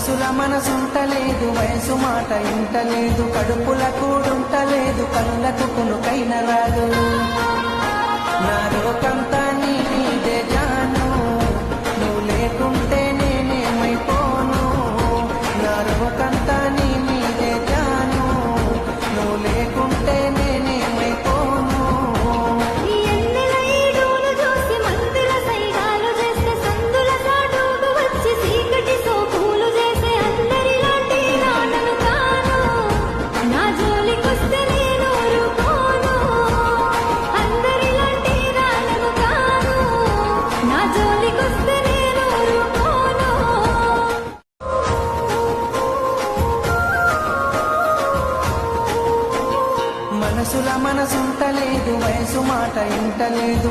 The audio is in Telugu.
మనసుల మనసుంటలేదు, వయసు మాట ఇంటలేదు, కడుపుల కూడుంటలేదు, కళ్ళకు కునుకైన రాదు. నా లోకంతా నీ మీదే జాను, నువ్వు లేకుంటే నేనేమైపోను. నా లోకంతా నీ మీదే జాను, నువ్వు లేకుంటే నేనేమైపోను. మనసుల మనసుంటలేదు, వయసు మాట ఇంటలేదు.